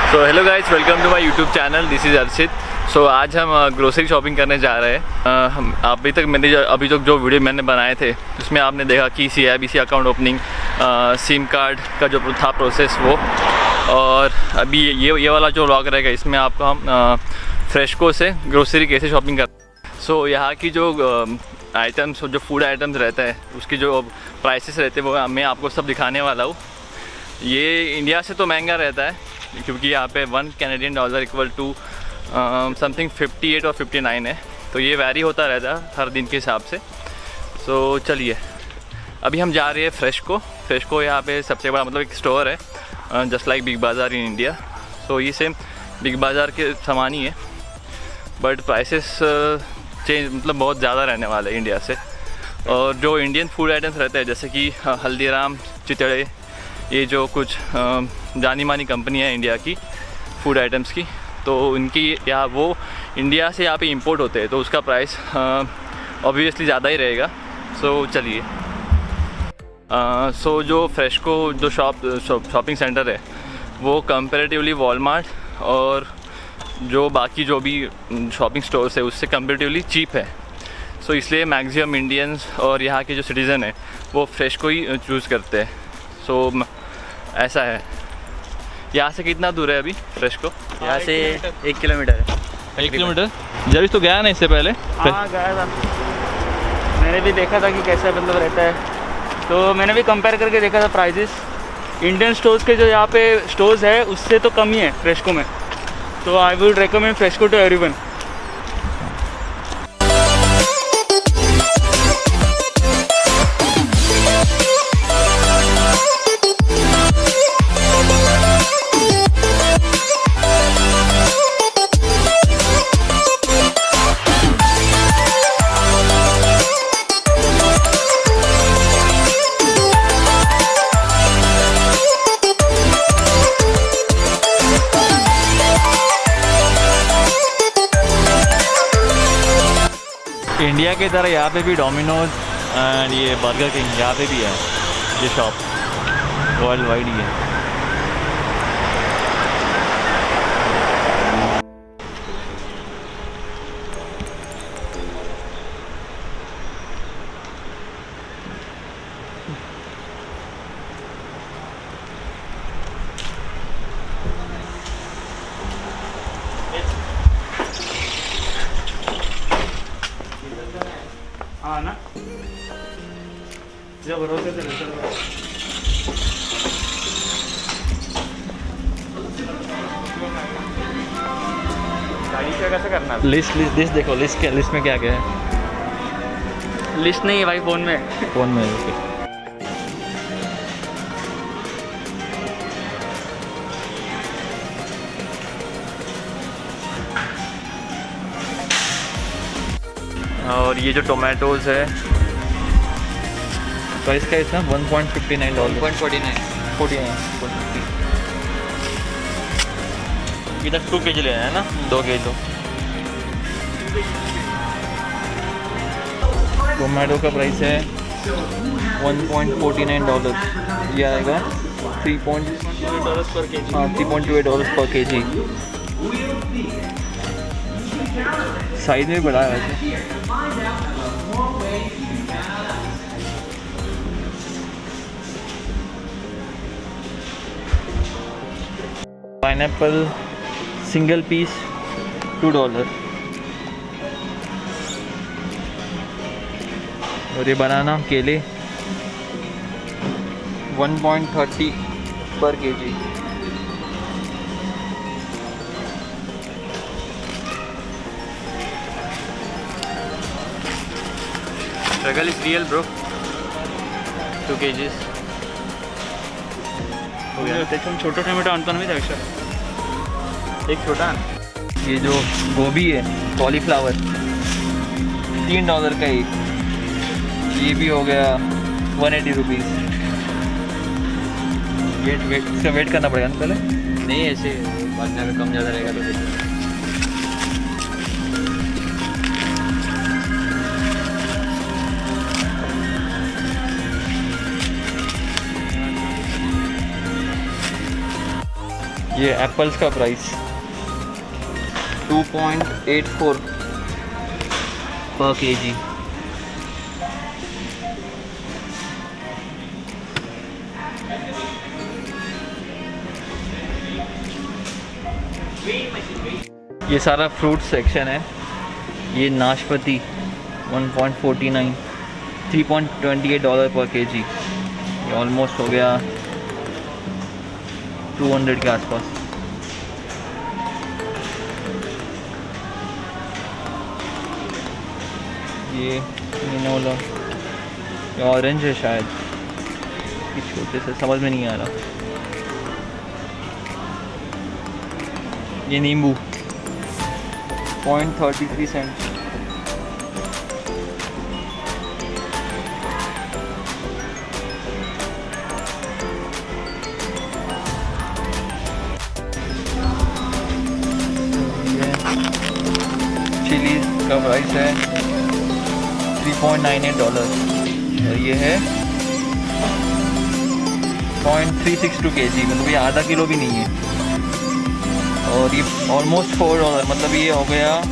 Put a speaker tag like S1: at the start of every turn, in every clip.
S1: So hello guys, welcome to my YouTube channel. This is Arshit. So आज हम grocery shopping करने जा रहे हैं। हम अभी तक जो वीडियो मैंने बनाए थे उसमें आपने देखा कि CIBC account opening, SIM card का जो था प्रोसेस वो, और अभी ये वाला जो व्लॉग रहेगा इसमें आपको हम फ्रेशको से ग्रोसरी कैसे शॉपिंग कर। सो यहाँ की जो आइटम्स, जो फूड आइटम्स रहता है उसकी जो प्राइसेस रहते हैं वो मैं आपको सब दिखाने वाला हूँ। ये इंडिया से तो महंगा रहता है क्योंकि यहाँ पे $1 कैनेडियन इक्वल टू समथिंग 58 और 59 है, तो ये वैरी होता रहता है हर दिन के हिसाब से। सो चलिए अभी हम जा रहे हैं फ्रेशको यहाँ पे सबसे बड़ा मतलब एक स्टोर है, जस्ट लाइक बिग बाज़ार इन इंडिया। सो ये सेम बिग बाज़ार के समान ही है, बट प्राइसेस चेंज मतलब बहुत ज़्यादा रहने वाले हैं इंडिया से। और जो इंडियन फूड आइटम्स रहते हैं जैसे कि हल्दीराम, चितड़े, ये जो कुछ जानी मानी कंपनी है इंडिया की फूड आइटम्स की, तो उनकी यहाँ वो इंडिया से यहाँ पे इंपोर्ट होते हैं, तो उसका प्राइस ऑब्वियसली ज़्यादा ही रहेगा। सो चलिए सो जो फ्रेशको जो शॉपिंग सेंटर है वो कंपैरेटिवली वॉलमार्ट और जो बाकी जो भी शॉपिंग स्टोर्स है उससे कंपैरेटिवली चीप है। सो इसलिए मैक्सिमम इंडियंस और यहाँ के जो सिटीज़न है वो फ्रेशको ही चूज़ करते हैं। सो ऐसा है। यहाँ से कितना दूर है अभी फ्रेशको?
S2: यहाँ से 1 किलोमीटर है।
S1: 1 किलोमीटर? जब तो गया ना इससे पहले?
S2: हाँ गया था, मैंने भी देखा था कि कैसा मतलब रहता है, तो मैंने भी कंपेयर करके देखा था प्राइजेस। इंडियन स्टोर्स के जो यहाँ पे स्टोर्स है उससे तो कम ही है फ्रेशको में, तो I would recommend Freshco to everyone.
S1: India की तरह यहाँ पे भी डोमिनोज एंड ये बर्गर किंग यहाँ पे भी है, ये शॉप वर्ल्ड वाइड ही है।
S2: हाँ ना, जब भरोसे से चल गाड़ी का कैसे करना है?
S1: लिस्ट देखो, लिस्ट में क्या क्या है?
S2: लिस्ट नहीं है भाई, फ़ोन में।
S1: फ़ोन में ओके। और ये जो टोमेटोज़ है प्राइस का इसका $1.59 1.49 इधर 2 kg लेना है ना, 2 kg। टोमेटो का प्राइस है $1.49, ये आएगा $3.28 पर kg। साइज में बड़ा है वैसे। पाइनएप्पल सिंगल पीस $2, और ये बनाना केले 1.30 पर kg। Struggle is real bro. 2 kgs हो गया।
S2: त्याच्यात छोटा टोमॅटो आणतो ना मी त्यापेक्षा
S1: एक छोटा। ये जो गोभी है कॉलीफ्लावर $3 का एक, ये भी हो गया 180 रुपीज़। इसका वेट करना पड़ेगा ना पहले?
S2: नहीं, ऐसे बाद में कम ज़्यादा रहेगा तो
S1: ये एप्पल्स का प्राइस
S3: 2.84 per kg.
S1: ये सारा फ्रूट सेक्शन है। ये नाशपाती 1.49 $3.28 पर केजी। ये ऑलमोस्ट हो गया 200 के आसपास। ये मिनोला, ये ऑरेंज है शायद, ये छोटे से समझ में नहीं आ रहा। ये नींबू 0.33 सेंट। चिली का प्राइस है $3.98 और ये है 0.362 kg, मतलब ये आधा किलो भी नहीं है। और ये ऑलमोस्ट $4, मतलब ये हो गया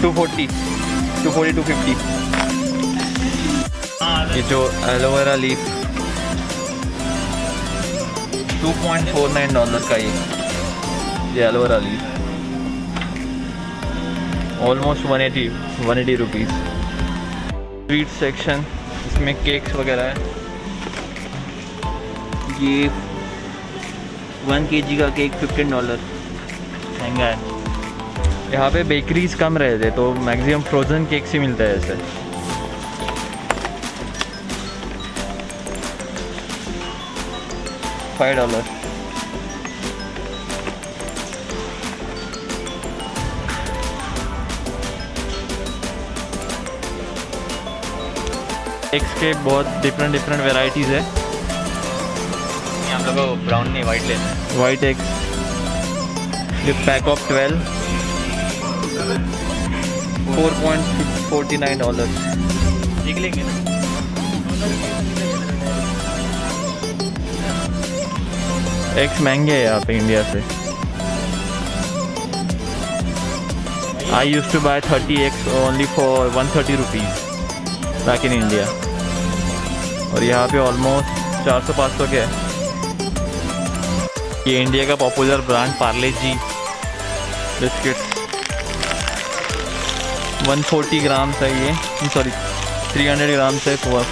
S1: 250 250। ये जो एलोवेरा लीफ $2.49 का ये aloe vera leaf, almost 180 rupees. Sweet section, इसमें केक्स वगैरह है। ये 1 kg का केक $15, महंगा है। यहाँ पे बेकरीज कम रहे थे तो मैक्सिमम फ्रोज़न केक्स ही मिलते हैं ऐसे। $5। केक्स के बहुत डिफरेंट वेराइटीज़ है।
S3: ये हम लोग को ब्राउन नहीं वाइट लेना है।
S1: वाइट एग्स, ये पैक ऑफ 12 $4.49।
S3: देख लेंगे ना।
S1: एग्स महंगे हैं यहाँ पे इंडिया से। I used to buy 30 eggs only for 130 rupees back in India, और यहाँ पे ऑलमोस्ट 400-500 के है। ये इंडिया का पॉपुलर ब्रांड पार्ले जी बिस्किट्स, 140 ग्राम्स है ये, सॉरी 300 ग्राम्स है फॉर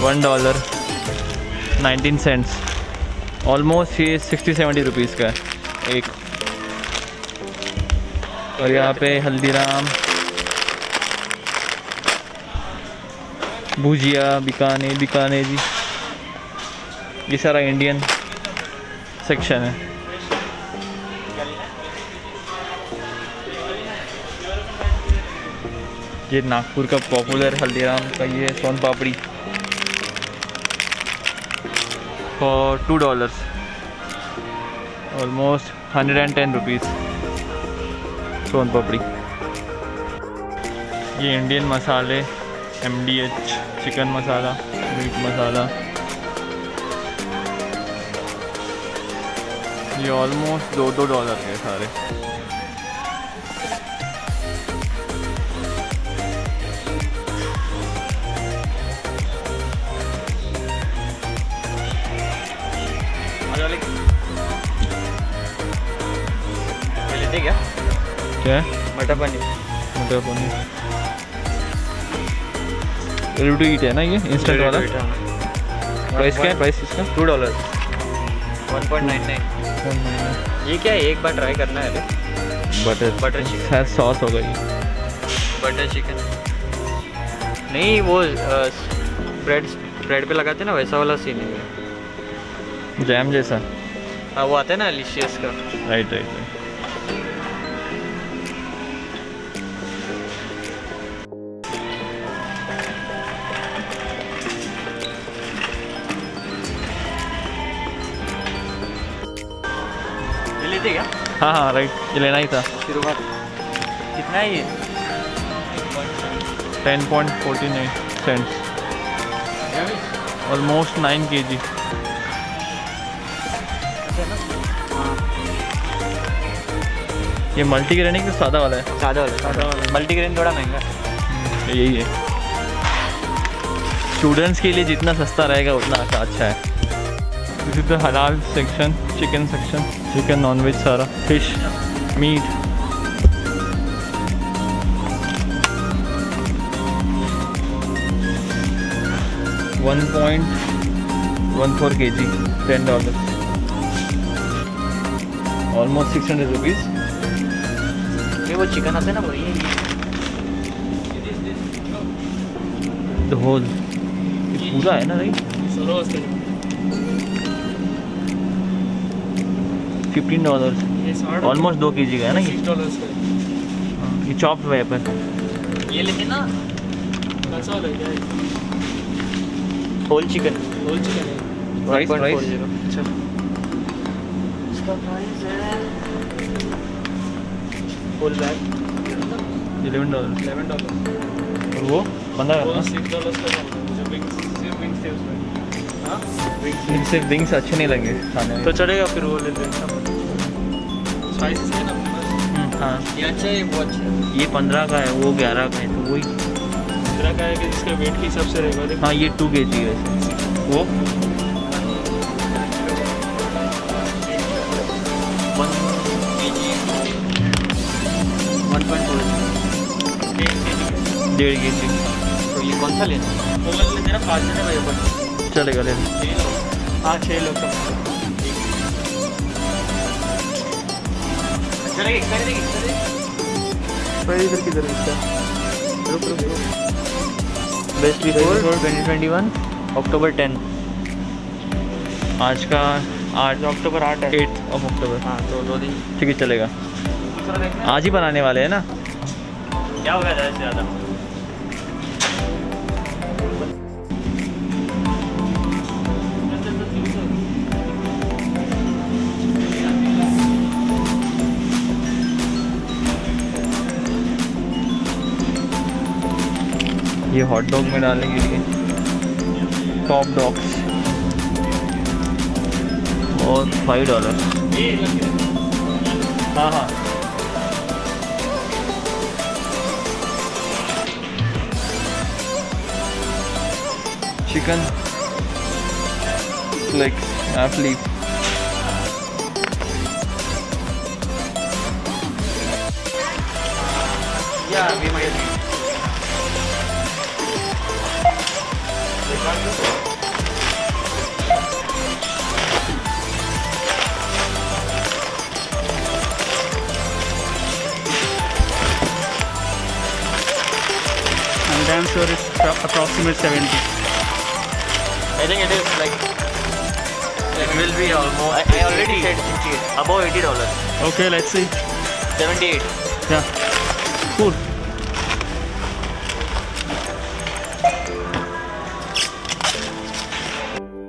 S1: $1.19। ऑलमोस्ट ये 60-70 रुपीज़ का है एक। और यहाँ पे हल्दीराम, भुजिया, बीकानेरी, ये सारा इंडियन सेक्शन है। ये नागपुर का पॉपुलर हल्दीराम का ये सोन पापड़ी फॉर $2, ऑलमोस्ट 110 रुपीज़ सोन पापड़ी। ये इंडियन मसाले, MDH चिकन मसाला, मीट मसाला, ये ऑलमोस्ट $2 के सारे।
S3: लेते क्या?
S1: क्या
S3: मटर पनीर।
S1: मटर पनीर रेडी टू ईट है ना ये इंस्टेंट वाला? प्राइस क्या है? प्राइस इसका
S3: $2 1.99। ये क्या है? एक बार ट्राई करना है। बटर चिकन,
S1: शायद सॉस होगा ये।
S3: बटर चिकन नहीं, वो ब्रेड पे लगाते ना, वैसा वाला सीन है।
S1: जैम जैसा।
S3: हाँ, वो आता है ना लिशियस का।
S1: राइट।
S3: लेते क्या?
S1: हाँ राइट, ये लेना ही था।
S3: कितना है ये?
S1: 10.49 ऑलमोस्ट 9 kg। ये मल्टीग्रेन है कि सादा वाला है?
S3: सादा वाला। मल्टीग्रेन थोड़ा महंगा है।
S1: यही है, स्टूडेंट्स के लिए जितना सस्ता रहेगा उतना अच्छा है। This is the halal section, chicken section, chicken non veg सारा, fish, meat. $1.14 kg, $10, almost 600 rupees.
S3: ये वो चिकन आते हैं ना वो ये
S1: द होल पूरा है ना? राइट, $15, ऑलमोस्ट 2 kg का है ना ये?
S2: $6 का
S1: ये चॉप्ड वेपर।
S3: ये लेते ना
S2: कैसा वाला है? क्या है?
S3: Whole chicken.
S2: होल चिकन है।
S1: प्राइस प्राइस
S2: अच्छा,
S3: इसका प्राइस है फुल बैग
S1: $11।
S2: $11।
S1: और वो 15
S2: वो
S1: का
S2: $6 का जो विंग्स थे उसमें। हाँ,
S1: इनसे विंग्स अच्छे नहीं लगे खाने में।
S2: तो चलेगा फिर वो ले लेते हैं। स्पाइसेस है ना अपने पास?
S1: हाँ,
S3: ये अच्छा है, वो अच्छा है।
S1: ये 15 का है, वो 11 का है, तो वही।
S2: दूसरा का है कि जिसका वेट के हिसाब से रहेगा। देखो
S1: हाँ, ये 2 kg है वैसे। वो
S3: 1 kg 1.4
S1: 1.5 kg।
S3: तो ये कौन सा लेना?
S2: वो वाला लेते हैं ना, 5 जने भाई अपन।
S1: चलेगा, ले लो।
S2: हाँ, 6 लोग का।
S3: चलेगा
S2: भाई इधर किधर इसका? रुक रुक रुक।
S3: बेस्ट बिफोर 2021 अक्टूबर 10।
S1: आज का
S2: आज अक्टूबर 8 है।
S1: 8 अक्टूबर।
S3: हाँ तो 2 दिन।
S1: ठीक है, चलेगा। आज ही बनाने वाले हैं ना?
S3: क्या होगा ज़्यादा से ज़्यादा?
S1: ये हॉट डॉग में डालने के लिए टॉप डॉग्स और $5। हाँ हाँ, चिकन फ्लेक्स, लीफ।
S3: या we might
S2: I'm damn sure it's approximate 70.
S3: I think it is like it will be almost. I already said above $80.
S2: Okay, let's see.
S3: 78.
S2: Yeah. Cool.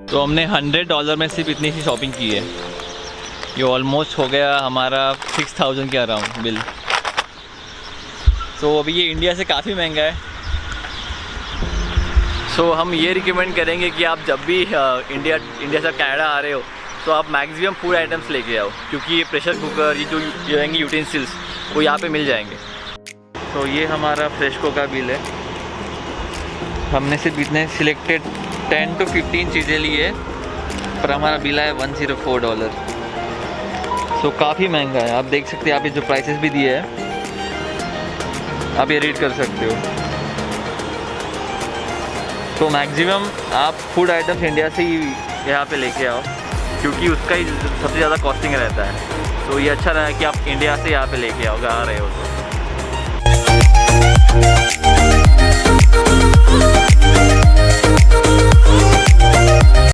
S1: तो हमने $100 में सिर्फ इतनी सी शॉपिंग की है। ये ऑलमोस्ट हो गया हमारा 6000 के अराउंड बिल। तो अभी ये इंडिया से काफ़ी महंगा है। सो हम ये रिकमेंड करेंगे कि आप जब भी इंडिया से कनाडा आ रहे हो तो आप मैक्सिमम फूड आइटम्स लेके आओ, क्योंकि ये प्रेशर कुकर, ये जो रहेंगे यूटेंसिल्स, वो यहाँ पे मिल जाएंगे। तो ये हमारा फ्रेशको का बिल है। हमने सिर्फ इतने सिलेक्टेड 10 to 15 चीज़ें ली है, पर हमारा बिल है $104। सो काफ़ी महंगा है। आप देख सकते हैं, आप ये जो प्राइसेस भी दिए हैं आप ये रीड कर सकते हो। तो मैक्सिमम आप फूड आइटम्स इंडिया से ही यहाँ पे लेके आओ, क्योंकि उसका ही सबसे ज़्यादा कॉस्टिंग रहता है। तो ये अच्छा रहा कि आप इंडिया से यहाँ पे लेके आओ, आ रहे हो तो।